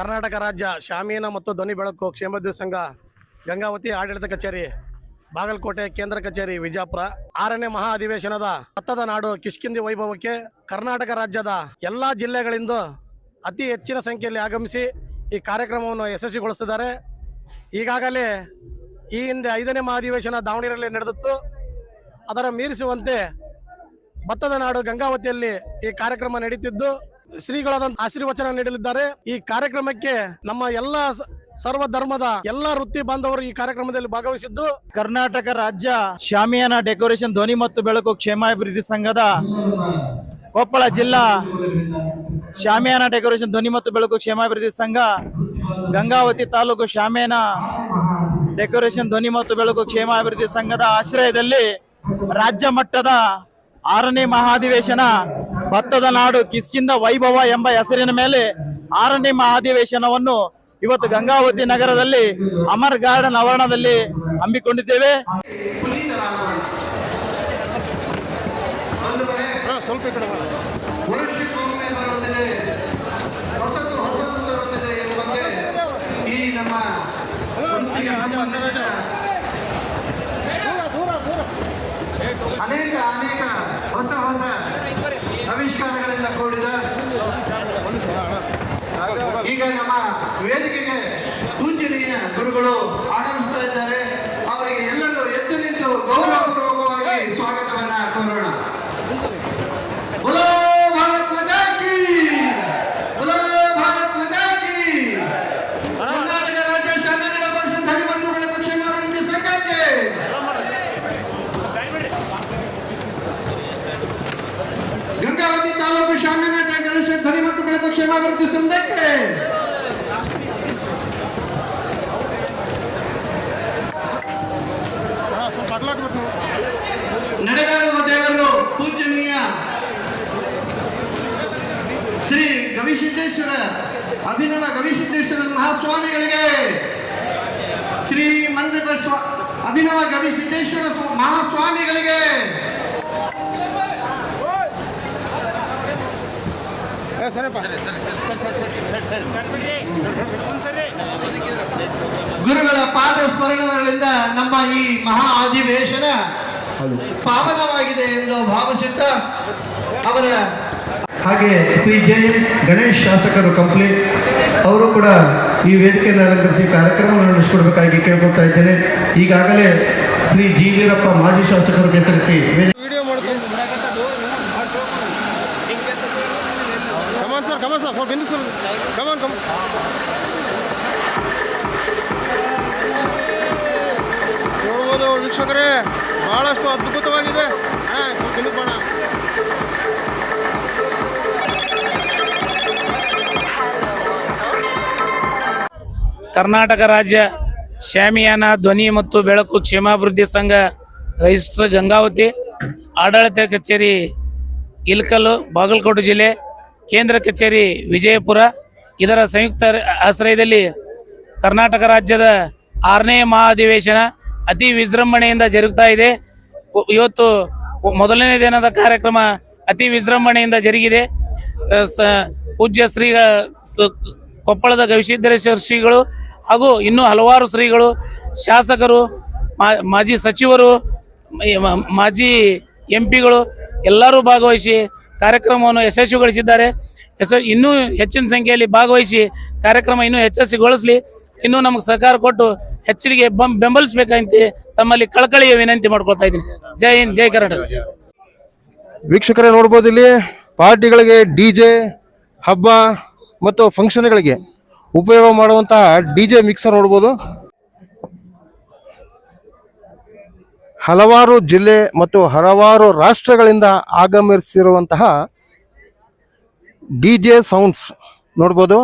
ಕರ್ನಾಟಕ ರಾಜ್ಯ ಶಾಮೀನ ಮತ್ತು ಧ್ವನಿ ಬೆಳಕು ಕ್ಷೇಮಾಭಿವೃದ್ಧಿ ಸಂಘ ಗಂಗಾವತಿ ಆಡಳಿತ ಕಚೇರಿ ಬಾಗಲಕೋಟೆ ಕೇಂದ್ರ ಕಚೇರಿ ವಿಜಯಪುರ 6ನೇ ಮಹಾ ಅಧಿವೇಶನದ ಭತ್ತದ ನಾಡು ಕಿಷ್ಕಿಂಧಿ ವೈಭವಕ್ಕೆ ಕರ್ನಾಟಕ ರಾಜ್ಯದ ಎಲ್ಲಾ ಜಿಲ್ಲೆಗಳಿಂದ ಅತಿ ಹೆಚ್ಚಿನ ಸಂಖ್ಯೆಯಲ್ಲಿ ಆಗಮಿಸಿ ಈ ಕಾರ್ಯಕ್ರಮವನ್ನು ಯಶಸ್ವಿಗೊಳಿಸಿದ್ದಾರೆ. ಈಗಾಗಲೇ ಈ ಹಿಂದೆ 5ನೇ ಮಹಾ ಅಧಿವೇಶನ ದಾವಣಗೆರೆಯಲ್ಲಿ ನಡೆದಿತ್ತು. ಅದರ ಮೀರಿಸುವಂತೆ ಭತ್ತದ ನಾಡು ಗಂಗಾವತಿಯಲ್ಲಿ ಈ ಕಾರ್ಯಕ್ರಮ ನಡೀತಿದ್ದು ಶ್ರೀಗಳಾದ ಆಶೀರ್ವಚನ ನೀಡಲಿದ್ದಾರೆ. ಈ ಕಾರ್ಯಕ್ರಮಕ್ಕೆ ನಮ್ಮ ಎಲ್ಲ ಸರ್ವ ಧರ್ಮದ ಎಲ್ಲ ವೃತ್ತಿ ಬಾಂಧವರು ಈ ಕಾರ್ಯಕ್ರಮದಲ್ಲಿ ಭಾಗವಹಿಸಿದ್ದು, ಕರ್ನಾಟಕ ರಾಜ್ಯ ಶಾಮಿಯಾನ ಡೆಕೋರೇಷನ್ ಧ್ವನಿ ಮತ್ತು ಬೆಳಕು ಕ್ಷೇಮಾಭಿವೃದ್ಧಿ ಸಂಘದ ಕೊಪ್ಪಳ ಜಿಲ್ಲಾ ಶಾಮಿಯಾನ ಡೆಕೋರೇಷನ್ ಧ್ವನಿ ಮತ್ತು ಬೆಳಕು ಕ್ಷೇಮಾಭಿವೃದ್ಧಿ ಸಂಘ ಗಂಗಾವತಿ ತಾಲೂಕು ಶಾಮಿಯಾನ ಡೆಕೋರೇಷನ್ ಧ್ವನಿ ಮತ್ತು ಬೆಳಕು ಕ್ಷೇಮಾಭಿವೃದ್ಧಿ ಸಂಘದ ಆಶ್ರಯದಲ್ಲಿ ರಾಜ್ಯ ಮಟ್ಟದ 6ನೇ ಮಹಾಧಿವೇಶನ ಭತ್ತದ ನಾಡು ಕಿಷ್ಕಿಂಧ ವೈಭವ ಎಂಬ ಹೆಸರಿನ ಮೇಲೆ 6ನೇ ಮಹಾಧಿವೇಶನವನ್ನು ಇವತ್ತು ಗಂಗಾವತಿ ನಗರದಲ್ಲಿ ಅಮರ್ ಗಾರ್ಡನ್ ಆವರಣದಲ್ಲಿ ಹಮ್ಮಿಕೊಂಡಿದ್ದೇವೆ. ಅನೇಕ ಹೊಸ ಆವಿಷ್ಕಾರಗಳಿಂದ ಕೂಡಿದ ಈಗ ನಮ್ಮ ವೇದಿಕೆಗೆ ಪೂಜನೀಯ ಗುರುಗಳು ಆಗಮಿಸ್ತಾ ಇದ್ದಾರೆ. ಅವರಿಗೆ ಎಲ್ಲರೂ ಎದ್ದು ನಿಂತು ಗೌರವಪೂರ್ವಕವಾಗಿ ಸ್ವಾಗತವನ್ನ ಕೋರೋಣ. ಭಾರತ್ ಮಾತಾ ಕೀ, ಭಾರತ್ ಮಾತಾ ಕೀ. ಕರ್ನಾಟಕ ರಾಜ್ಯ ಶಾಮಿಯಾನ ಡೆಕೋರೇಷನ್ ಧ್ವನಿ ಮತ್ತು ಬೆಳಕು ಕ್ಷೇಮಾಭಿವೃದ್ಧಿ ಸಂಘಕ್ಕೆ, ಗಂಗಾವತಿ ತಾಲೂಕು ಶಾಮಿಯಾನ ಡೆಕೋರೇಷನ್ ಧ್ವನಿ ಮತ್ತು ಬೆಳಕು ಕ್ಷೇಮಾಭಿವೃದ್ಧಿ ಸಂಘಕ್ಕೆ, ನಡೆದಾಡುವ ದೇವರು ಪೂಜನೀಯ ಶ್ರೀ ಗವಿಸಿದ್ದೇಶ್ವರ ಅಭಿನವ ಗವಿಸಿದ್ದೇಶ್ವರ ಮಹಾಸ್ವಾಮಿಗಳಿಗೆ, ಶ್ರೀ ಅಭಿನವ ಗವಿಸಿದ್ದೇಶ್ವರ ಮಹಾಸ್ವಾಮಿಗಳಿಗೆ, ಗುರುಗಳ ಪಾದ ಸ್ಮರಣಗಳಿಂದ ನಮ್ಮ ಈ ಮಹಾ ಅಧಿವೇಶನ ಪಾವನವಾಗಿದೆ ಎಂದು ಭಾವಿಸುತ್ತಾ ಅವರ ಹಾಗೆ ಶ್ರೀ ಜೆ.ಎನ್. ಗಣೇಶ್ ಶಾಸಕರು ಕಂಪ್ಲಿ ಅವರು ಕೂಡ ಈ ವೇದಿಕೆಯನ್ನು ಅಲಂಕರಿಸಿ ಕಾರ್ಯಕ್ರಮವನ್ನು ನಡೆಸಿಕೊಡ್ಬೇಕಾಗಿ ಕೇಳ್ಕೊಳ್ತಾ ಇದ್ದೇನೆ. ಈಗಾಗಲೇ ಶ್ರೀ ಜಿ ವೀರಪ್ಪ ಮಾಜಿ ಶಾಸಕರು ನೇತೃತ್ವದಲ್ಲಿ ನೋಡ್ಬೋದು ವೀಕ್ಷಕರೇ, ಬಹಳಷ್ಟು ಅದ್ಭುತವಾಗಿದೆ. ಕರ್ನಾಟಕ ರಾಜ್ಯ ಶಾಮಿಯಾನ ಧ್ವನಿ ಮತ್ತು ಬೆಳಕು ಕ್ಷೇಮಾಭಿವೃದ್ಧಿ ಸಂಘ ರಿಜಿಸ್ಟರ್ ಗಂಗಾವತಿ ಆಡಳಿತ ಕಚೇರಿ ಇಲಕಲ್ಲು ಬಾಗಲಕೋಟೆ ಜಿಲ್ಲೆ ಕೇಂದ್ರ ಕಚೇರಿ ವಿಜಯಪುರ ಇದರ ಸಂಯುಕ್ತ ಆಶ್ರಯದಲ್ಲಿ ಕರ್ನಾಟಕ ರಾಜ್ಯದ 6ನೇ ಮಹಾಧಿವೇಶನ ಅತಿ ವಿಜೃಂಭಣೆಯಿಂದ ಜರುಗ್ತಾ ಇದೆ. ಇವತ್ತು ಮೊದಲನೇ ದಿನದ ಕಾರ್ಯಕ್ರಮ ಅತಿ ವಿಜೃಂಭಣೆಯಿಂದ ಜರುಗಿದೆ. ಪೂಜ್ಯ ಶ್ರೀಗಳ ಕೊಪ್ಪಳದ ಗವಿಸಿದ್ದೇಶ್ವರ ಶ್ರೀಗಳು ಹಾಗೂ ಇನ್ನೂ ಹಲವಾರು ಶ್ರೀಗಳು, ಶಾಸಕರು, ಮಾಜಿ ಸಚಿವರು, ಮಾಜಿ MP ಗಳು ಎಲ್ಲರೂ ಭಾಗವಹಿಸಿ ಕಾರ್ಯಕ್ರಮವನ್ನು ಯಶಸ್ವಿಗೊಳಿಸಿದ್ದಾರೆ. ಇನ್ನೂ ಹೆಚ್ಚಿನ ಸಂಖ್ಯೆಯಲ್ಲಿ ಭಾಗವಹಿಸಿ ಕಾರ್ಯಕ್ರಮ ಇನ್ನೂ ಯಶಸ್ವಿಗೊಳಿಸಲಿ, ಇನ್ನೂ ನಮಗೆ ಸಹಕಾರ ಕೊಟ್ಟು ಹೆಚ್ಚಿಗೆ ಬೆಂಬಲಿಸಬೇಕಂತ ತಮ್ಮಲ್ಲಿ ಕಳಕಳಿಯ ವಿನಂತಿ ಮಾಡ್ಕೊಳ್ತಾ ಇದ್ದೀನಿ. ಜೈ ಹಿಂದ್, ಜೈ ಕರ್ನಾಟಕ. ವೀಕ್ಷಕರೇ, ನೋಡ್ಬೋದು ಇಲ್ಲಿ ಪಾರ್ಟಿಗಳಿಗೆ, DJ, ಹಬ್ಬ ಮತ್ತು ಫಂಕ್ಷನ್ಗಳಿಗೆ ಉಪಯೋಗ ಮಾಡುವಂತಹ DJ ಮಿಕ್ಸರ್ ನೋಡ್ಬೋದು. ಹಲವಾರು ಜಿಲ್ಲೆ ಮತ್ತು ಹಲವಾರು ರಾಷ್ಟ್ರಗಳಿಂದ ಆಗಮಿಸಿರುವಂತಹ DJ ಸೌಂಡ್ಸ್ ನೋಡ್ಬೋದು.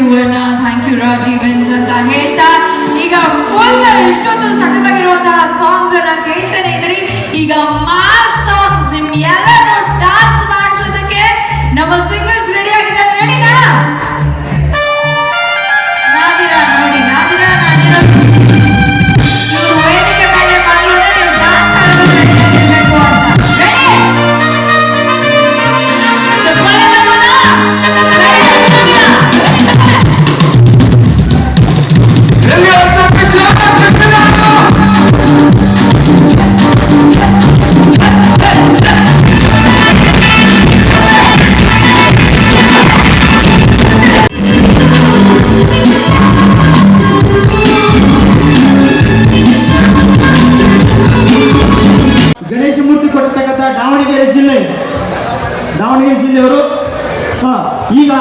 ಸುವರ್ಣ, ಥ್ಯಾಂಕ್ ಯು ರಾಜೀವನ್ಸ್ ಅಂತ ಹೇಳ್ತಾ ಈಗ ಫುಲ್ ಇಷ್ಟೊಂದು ಸಖತ್ತಾಗಿರುವಂತಹ ಸಾಂಗ್ಸ್ ಅನ್ನ ಕೇಳ್ತಾನೆ ಇದ್ರಿ. ಈಗ ಮಾಸ್ ಸಾಂಗ್ಸ್ ನಿಮ್ ಎಲ್ಲರೂ ಡಾನ್ಸ್ ಮಾಡಿಸೋದಕ್ಕೆ ನಮ್ಮ ಸಿಂಗರ್ಸ್ ರೆಡಿ ಆಗಿದ್ದಾರೆ. ರೆಡಿನಾ? ನಾದಿರಾ ನೋಡಿ, ನಾದಿರಾ ಇವ್ರು ವೇದಿಕೆ ಮೇಲೆ ಬಂದ್ರೆ ನೀವು ಡಾನ್ಸ್ ಆಡೋದು ರೆಡಿ ಆಗಿರ್ಬೇಕು ಅಂತ. ರೆಡಿ? ಚಪ್ಪಾಳೆ ಬರ್ಬೋದಾ? ಗಣೇಶ ಮೂರ್ತಿ ಕೊಟ್ಟಿರ್ತಕ್ಕಂಥ ದಾವಣಗೆರೆ ಜಿಲ್ಲೆಯವರು ಈಗ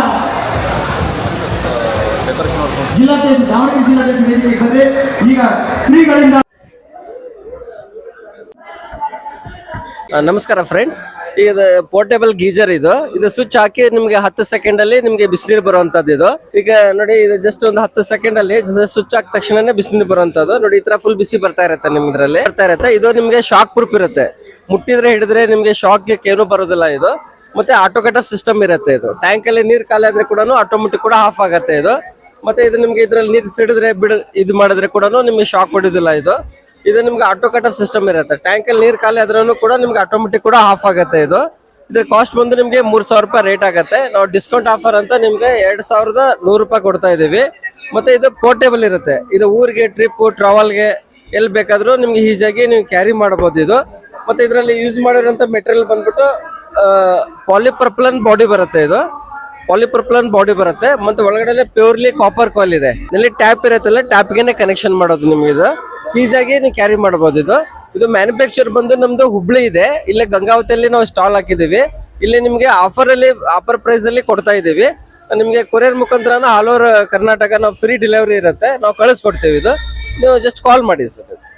ಜಿಲ್ಲಾಧ್ಯಕ್ಷ ದಾವಣಗೆರೆ ಜಿಲ್ಲಾಧ್ಯಕ್ಷ ವೇದಿಕೆಗೆ ಬಂದ್ರೆ ಈಗ ಶ್ರೀಗಳಿಂದ. ನಮಸ್ಕಾರ ಫ್ರೆಂಡ್ಸ್, ಇದು ಪೋರ್ಟೇಬಲ್ ಗೀಜರ್ ಇದು ಸ್ವಿಚ್ ಹಾಕಿ ನಿಮ್ಗೆ 10 ಸೆಕೆಂಡ್ ಅಲ್ಲಿ ನಿಮ್ಗೆ ಬಿಸಿನೀರು ಬರುವಂತದ್ದು ಇದು. ಈಗ ನೋಡಿ, ಇದು ಜಸ್ಟ್ ಒಂದು 10 ಸೆಕೆಂಡ್ ಅಲ್ಲಿ ಸ್ವಿಚ್ ಹಾಕಿದ ತಕ್ಷಣ ಬಿಸಿನೀರು ಬರುವಂತದ್ದು. ನೋಡಿ, ಈ ತರ ಫುಲ್ ಬಿಸಿ ಬರ್ತಾ ಇರುತ್ತೆ ನಿಮ್ಗೆ, ಇದ್ರಲ್ಲಿ ಬರ್ತಾ ಇರುತ್ತೆ. ಇದು ನಿಮ್ಗೆ ಶಾಕ್ ಪ್ರೂಫ್ ಇರುತ್ತೆ, ಮುಟ್ಟಿದ್ರೆ ಹಿಡಿದ್ರೆ ನಿಮ್ಗೆ ಶಾಕ್ ಏನು ಬರೋದಿಲ್ಲ ಇದು. ಮತ್ತೆ ಆಟೋ ಕಟ್ ಆಫ್ ಸಿಸ್ಟಮ್ ಇರುತ್ತೆ. ಇದು ಟ್ಯಾಂಕ್ ಅಲ್ಲಿ ನೀರು ಖಾಲಿ ಆದ್ರೆ ಕೂಡ ಆಟೋಮೆಟಿಕ್ ಕೂಡ ಆಫ್ ಆಗುತ್ತೆ ಇದು. ಮತ್ತೆ ಇದು ನಿಮ್ಗೆ ಇದ್ರಲ್ಲಿ ನೀರು ಸಿಡಿದ್ರೆ ಇದು ಮಾಡಿದ್ರೆ ಕೂಡ ನಿಮ್ಗೆ ಶಾಕ್ ಹೊಡಿಯೋದಿಲ್ಲ ಇದು. ಇದು ನಿಮ್ಗೆ ಆಟೋ ಕಟ್ ಆಫ್ ಸಿಸ್ಟಮ್ ಇರುತ್ತೆ. ಟ್ಯಾಂಕ್ ಅಲ್ಲಿ ನೀರು ಖಾಲಿ ಆದ್ರೂ ಕೂಡ ನಿಮ್ಗೆ ಆಟೋಮೆಟಿಕ್ ಕೂಡ ಆಫ್ ಆಗುತ್ತೆ ಇದು. ಇದ್ರ ಕಾಸ್ಟ್ ಬಂದು ನಿಮ್ಗೆ 3000 ರೂಪಾಯಿ ರೇಟ್ ಆಗುತ್ತೆ. ನಾವು ಡಿಸ್ಕೌಂಟ್ ಆಫರ್ ಅಂತ ನಿಮ್ಗೆ 2100 ರೂಪಾಯಿ ಕೊಡ್ತಾ ಇದೀವಿ. ಮತ್ತೆ ಇದು ಪೋರ್ಟೇಬಲ್ ಇರುತ್ತೆ. ಇದು ಊರಿಗೆ, ಟ್ರಿಪ್, ಟ್ರಾವೆಲ್ಗೆ ಎಲ್ಲಿ ಬೇಕಾದ್ರೂ ನಿಮ್ಗೆ ಈಸಿಯಾಗಿ ನೀವು ಕ್ಯಾರಿ ಮಾಡಬಹುದು ಇದು. ಮತ್ತೆ ಇದರಲ್ಲಿ ಯೂಸ್ ಮಾಡಿರೋಂಥ ಮೆಟೀರಿಯಲ್ ಬಂದ್ಬಿಟ್ಟು ಪಾಲಿಪರ್ಪಲನ್ ಬಾಡಿ ಬರುತ್ತೆ. ಇದು ಪಾಲಿಪರ್ಪಲನ್ ಬಾಡಿ ಬರುತ್ತೆ. ಮತ್ತೆ ಒಳಗಡೆ ಪ್ಯೂರ್ಲಿ ಕಾಪರ್ ಕಾಯಿಲ್ ಇದೆ. ಇಲ್ಲಿ ಟ್ಯಾಪ್ ಇರುತ್ತಲ್ಲ, ಟ್ಯಾಪ್ಗೆನೆ ಕನೆಕ್ಷನ್ ಮಾಡೋದು ನಿಮ್ಗೆ. ಇದು ಈಸಿಯಾಗಿ ನೀವು ಕ್ಯಾರಿ ಮಾಡಬಹುದು ಇದು. ಇದು ಮ್ಯಾನುಫ್ಯಾಕ್ಚರ್ ಬಂದು ನಮ್ದು ಹುಬ್ಳಿ ಇದೆ. ಇಲ್ಲೇ ಗಂಗಾವತಿಯಲ್ಲಿ ನಾವು ಸ್ಟಾಲ್ ಹಾಕಿದೀವಿ. ಇಲ್ಲಿ ನಿಮ್ಗೆ ಆಫರ್ ಪ್ರೈಸ್ ಅಲ್ಲಿ ಕೊಡ್ತಾ ಇದೀವಿ. ನಿಮ್ಗೆ ಕೊರಿಯರ್ ಮುಖಾಂತರ ಆಲ್ ಓವರ್ ಕರ್ನಾಟಕ ನಾವು ಫ್ರೀ ಡೆಲಿವರಿ ಇರುತ್ತೆ, ನಾವು ಕಳಿಸ್ಕೊಡ್ತೀವಿ ಇದು. ನೀವು ಜಸ್ಟ್ ಕಾಲ್ ಮಾಡಿ ಸರ್.